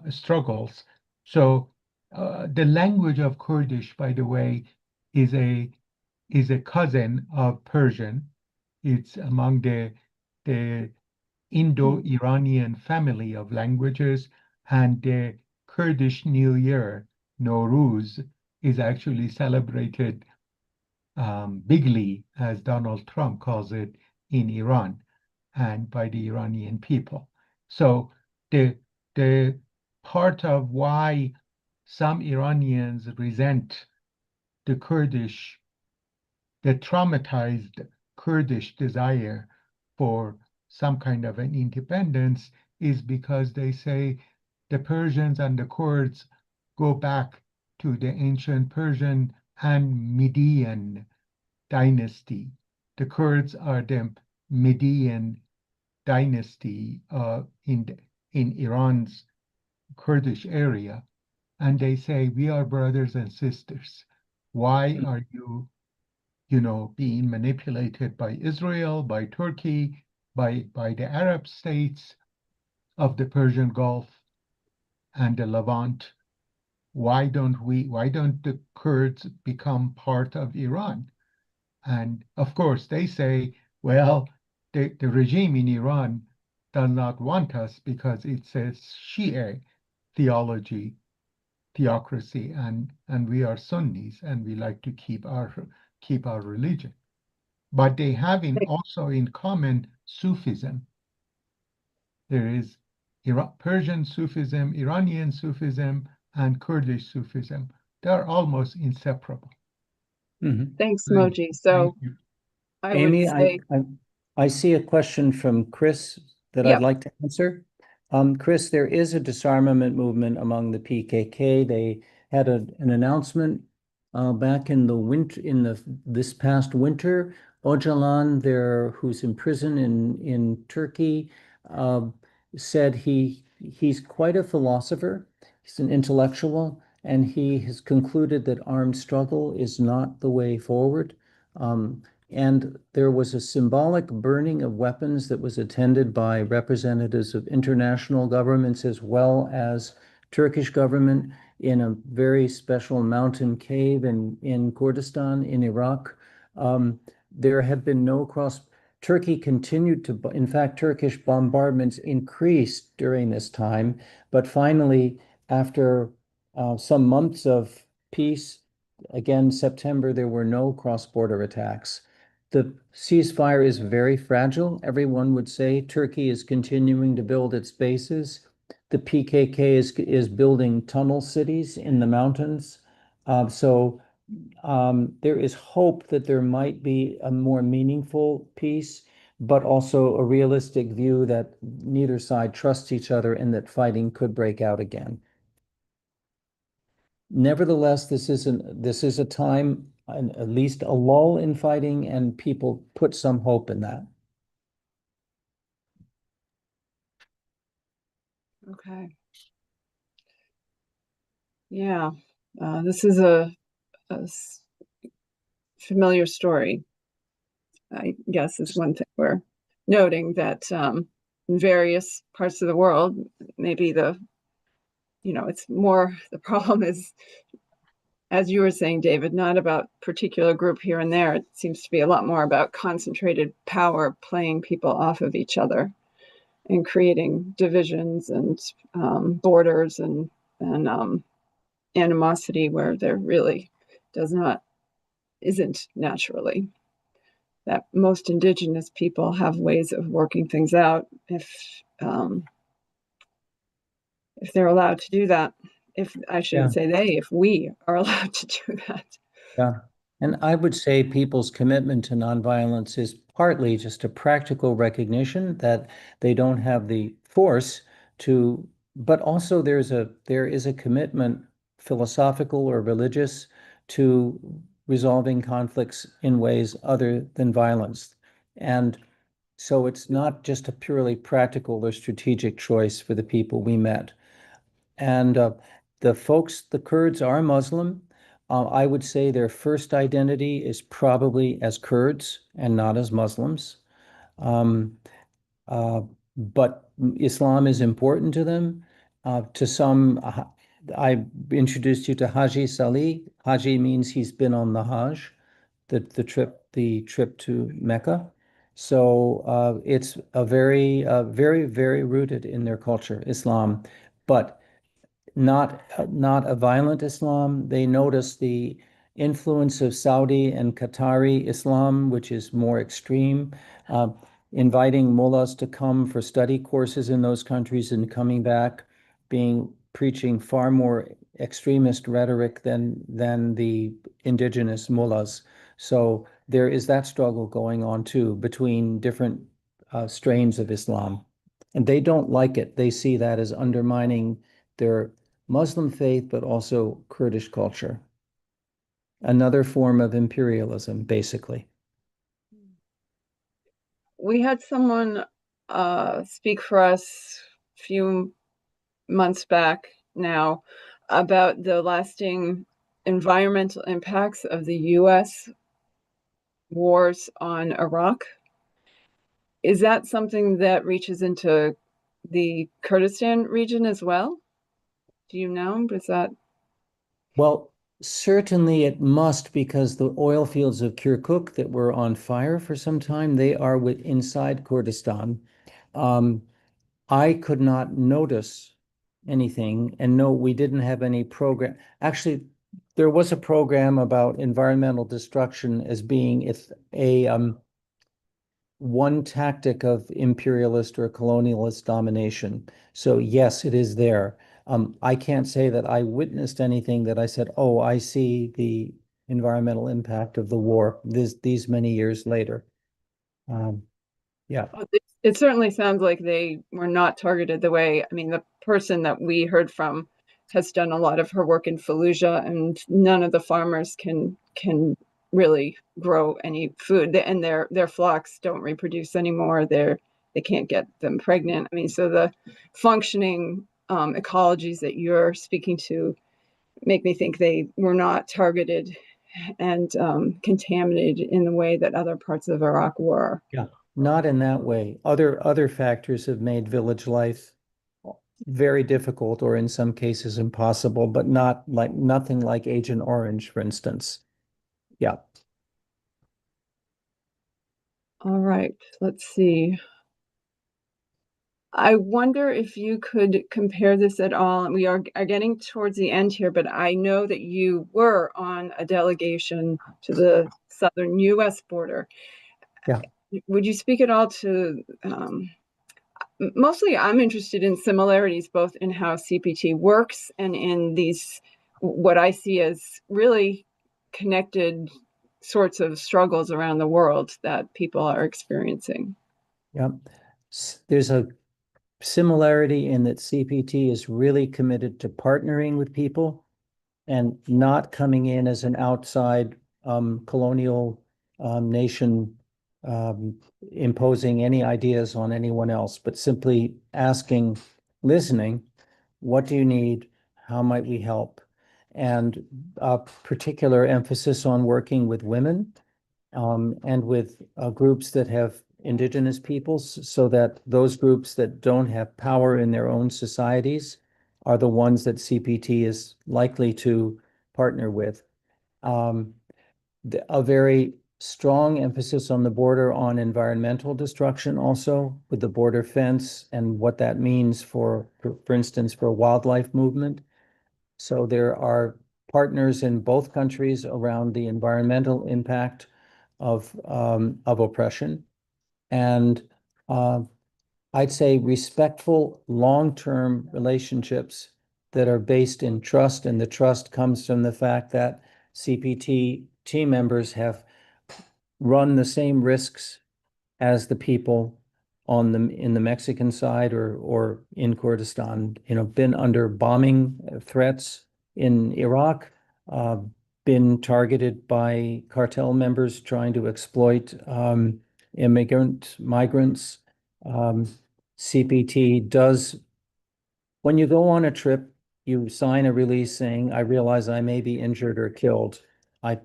C: struggles. So the language of Kurdish, by the way, is a cousin of Persian. It's among the Indo-Iranian family of languages, and the Kurdish New Year, Nowruz, is actually celebrated bigly, as Donald Trump calls it, in Iran and by the Iranian people. So the part of why some Iranians resent the traumatized Kurdish desire for some kind of an independence is because they say the Persians and the Kurds go back to the ancient Persian and Median dynasty. The Kurds are the Median dynasty in Iran's Kurdish area, and they say, we are brothers and sisters. Why are you being manipulated by Israel, by Turkey, by the Arab states of the Persian Gulf and the Levant? Why don't the Kurds become part of Iran? And of course they say, well, the regime in Iran does not want us because it says Shia theocracy, and we are Sunnis and we like to keep our religion. But they have also in common Sufism. There is Persian Sufism, Iranian Sufism, and Kurdish Sufism. They're almost inseparable.
A: Thanks, Moji. So I
B: Amy,
A: would say,
B: I see a question from Chris that I'd like to answer. Chris, there is a disarmament movement among the PKK. They had an announcement back in the winter, this past winter. Öcalan, who's in prison in Turkey, said he's quite a philosopher. He's an intellectual, and he has concluded that armed struggle is not the way forward. And there was a symbolic burning of weapons that was attended by representatives of international governments as well as Turkish government in a very special mountain cave in Kurdistan in Iraq. There have been no Turkey continued to, in fact, Turkish bombardments increased during this time, but finally, after some months of peace, again, September, there were no cross-border attacks. The ceasefire is very fragile. Everyone would say Turkey is continuing to build its bases. The PKK is building tunnel cities in the mountains. There is hope that there might be a more meaningful peace, but also a realistic view that neither side trusts each other and that fighting could break out again. Nevertheless, this is a time, at least a lull in fighting, and people put some hope in that.
A: Okay. Yeah, this is a familiar story, I guess, is one thing we're noting, that in various parts of the world, maybe it's more, the problem is, as you were saying, David, not about particular group here and there. It seems to be a lot more about concentrated power playing people off of each other and creating divisions and borders and animosity where there really isn't naturally. That most indigenous people have ways of working things out if they're allowed to do that. If I shouldn't say they, if we are allowed to do that.
B: Yeah. And I would say people's commitment to nonviolence is partly just a practical recognition that they don't have the force to, but also there is a commitment, philosophical or religious, to resolving conflicts in ways other than violence. And so it's not just a purely practical or strategic choice for the people we met. And the Kurds are Muslim. I would say their first identity is probably as Kurds and not as Muslims. Um, but Islam is important to them. To some, I introduced you to Haji Salih. Haji means he's been on the Hajj, the trip to Mecca. So it's a very, very rooted in their culture, Islam. But not a violent Islam. They notice the influence of Saudi and Qatari Islam, which is more extreme, uh, inviting mullahs to come for study courses in those countries and coming back, preaching far more extremist rhetoric than the indigenous mullahs. So there is that struggle going on too between different strains of Islam. And they don't like it. They see that as undermining their Muslim faith, but also Kurdish culture. Another form of imperialism, basically.
A: We had someone speak for us a few months back now about the lasting environmental impacts of the U.S. wars on Iraq. Is that something that reaches into the Kurdistan region as well? Do you know?
B: Well, certainly it must, because the oil fields of Kirkuk that were on fire for some time, they are inside Kurdistan. I could not notice anything, and no, we didn't have any program. Actually, there was a program about environmental destruction as being one tactic of imperialist or colonialist domination. So yes, it is there. I can't say that I witnessed anything that I said, oh, I see the environmental impact of the war these many years later. Yeah.
A: It certainly sounds like they were not targeted the way, I mean, the person that we heard from has done a lot of her work in Fallujah, and none of the farmers can really grow any food, and their flocks don't reproduce anymore. They can't get them pregnant. I mean, so the functioning ecologies that you're speaking to make me think they were not targeted and contaminated in the way that other parts of Iraq were.
B: Yeah, not in that way. Other factors have made village life very difficult, or in some cases impossible, but nothing like Agent Orange, for instance. Yeah.
A: All right, let's see. I wonder if you could compare this at all. And we are getting towards the end here, but I know that you were on a delegation to the southern U.S. border.
B: Yeah.
A: Would you speak at all to, mostly I'm interested in similarities both in how CPT works and in these, what I see as really connected sorts of struggles around the world that people are experiencing.
B: Yeah. There's a similarity in that CPT is really committed to partnering with people and not coming in as an outside colonial nation imposing any ideas on anyone else, but simply asking, listening, what do you need? How might we help? And a particular emphasis on working with women and with groups that have indigenous peoples, so that those groups that don't have power in their own societies are the ones that CPT is likely to partner with. A very strong emphasis on the border on environmental destruction also, with the border fence and what that means for instance, for wildlife movement. So there are partners in both countries around the environmental impact of oppression, and I'd say respectful long-term relationships that are based in trust, and the trust comes from the fact that CPT team members have run the same risks as the people on in the Mexican side or in Kurdistan, been under bombing threats in Iraq, been targeted by cartel members trying to exploit migrants. CPT does, when you go on a trip, you sign a release saying, I realize I may be injured or killed.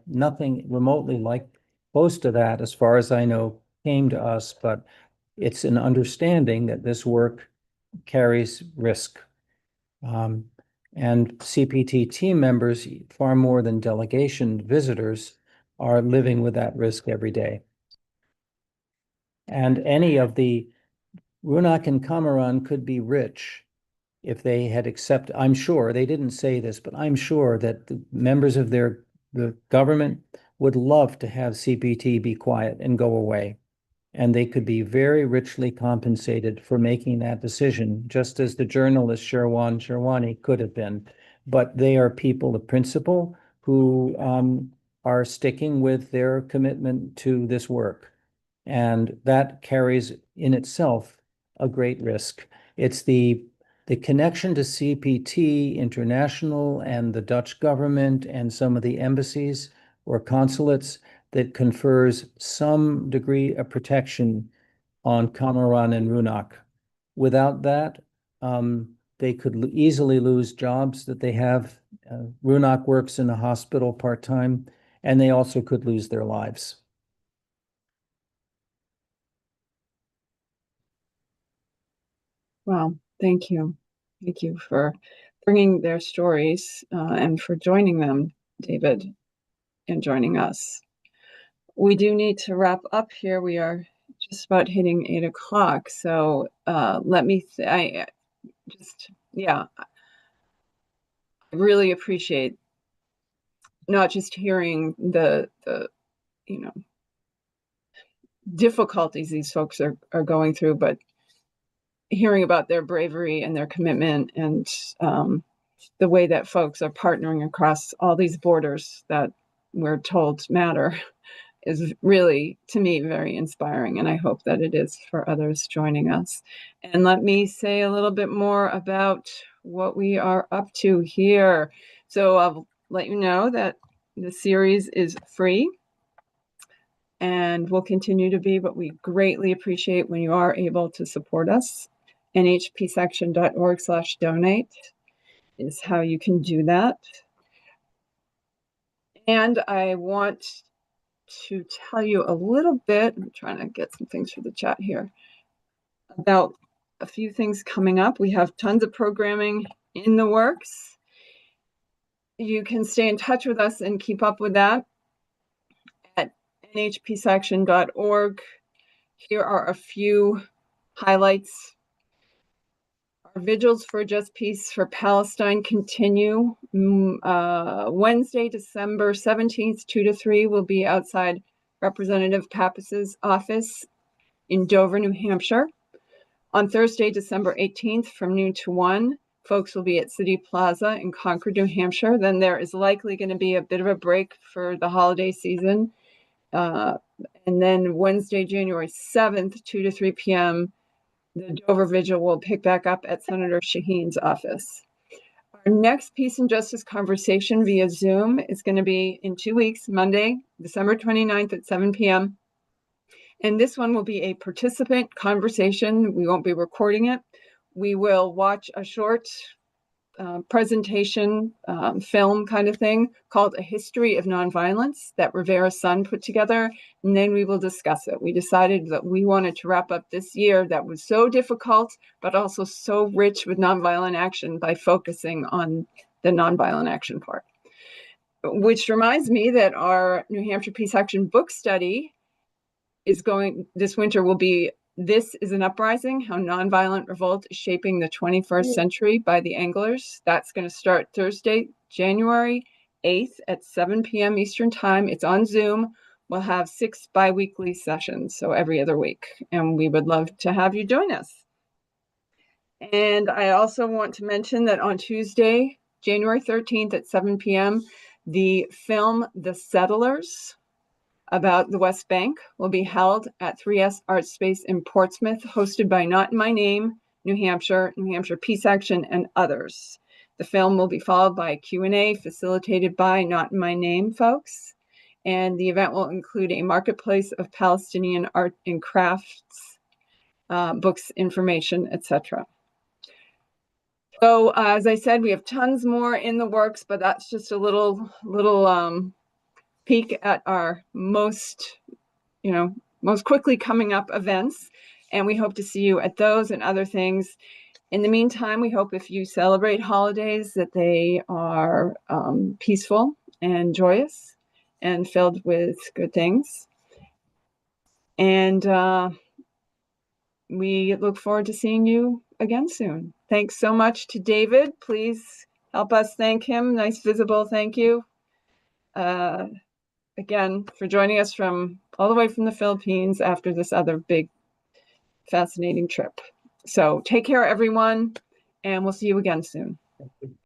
B: Nothing remotely like close to that, as far as I know, came to us, but it's an understanding that this work carries risk. And CPT team members, far more than delegation visitors, are living with that risk every day. And any of the Runak and Kamaran could be rich if they had accepted, I'm sure, they didn't say this, but I'm sure that the members of the government would love to have CPT be quiet and go away. And they could be very richly compensated for making that decision, just as the journalist Sherwan Sherwani could have been. But they are people of principle who are sticking with their commitment to this work. And that carries in itself a great risk. It's the connection to CPT International and the Dutch government and some of the embassies or consulates that confers some degree of protection on Kamaran and Runak. Without that, they could easily lose jobs that they have. Runak works in a hospital part-time, and they also could lose their lives.
A: Well, thank you. Thank you for bringing their stories and for joining them, David, and joining us. We do need to wrap up here. We are just about hitting 8 o'clock. So let me say, I really appreciate not just hearing the difficulties these folks are going through, but hearing about their bravery and their commitment and the way that folks are partnering across all these borders that we're told matter is really, to me, very inspiring. And I hope that it is for others joining us. And let me say a little bit more about what we are up to here. So I'll let you know that the series is free and will continue to be, but we greatly appreciate when you are able to support us. nhpsection.org/donate is how you can do that. And I want to tell you a little bit, I'm trying to get some things for the chat here, about a few things coming up. We have tons of programming in the works. You can stay in touch with us and keep up with that at nhpsection.org. Here are a few highlights. Our vigils for just peace for Palestine continue. Wednesday, December 17th, 2 to 3 will be outside Representative Pappas's office in Dover, New Hampshire. On Thursday, December 18th, from noon to 1, folks will be at City Plaza in Concord, New Hampshire. Then there is likely going to be a bit of a break for the holiday season. And then Wednesday, January 7th, 2 to 3 p.m., the Dover Vigil will pick back up at Senator Shaheen's office. Our next Peace and Justice conversation via Zoom is going to be in 2 weeks, Monday, December 29th at 7 p.m. And this one will be a participant conversation. We won't be recording it. We will watch a short presentation, film kind of thing called A History of Nonviolence that Rivera's son put together, and then we will discuss it. We decided that we wanted to wrap up this year that was so difficult, but also so rich with nonviolent action by focusing on the nonviolent action part. Which reminds me that our New Hampshire Peace Action book study is going, this winter will be This is an Uprising, How Nonviolent Revolt is Shaping the 21st Century by the Anglers. That's going to start Thursday, January 8th at 7 p.m. Eastern Time. It's on Zoom. We'll have 6 bi-weekly sessions, so every other week. And we would love to have you join us. And I also want to mention that on Tuesday, January 13th at 7 p.m., the film The Settlers about the West Bank will be held at 3S Art Space in Portsmouth, hosted by Not in My Name, New Hampshire Peace Action, and others. The film will be followed by a Q&A facilitated by Not in My Name folks. And the event will include a marketplace of Palestinian art and crafts, books, information, etc. So as I said, we have tons more in the works, but that's just a little peek at our most quickly coming up events. And we hope to see you at those and other things. In the meantime, we hope if you celebrate holidays that they are peaceful and joyous and filled with good things. And we look forward to seeing you again soon. Thanks so much to David. Please help us thank him. Nice visible thank you. Again, for joining us from all the way from the Philippines after this other big, fascinating trip. So take care, everyone, and we'll see you again soon.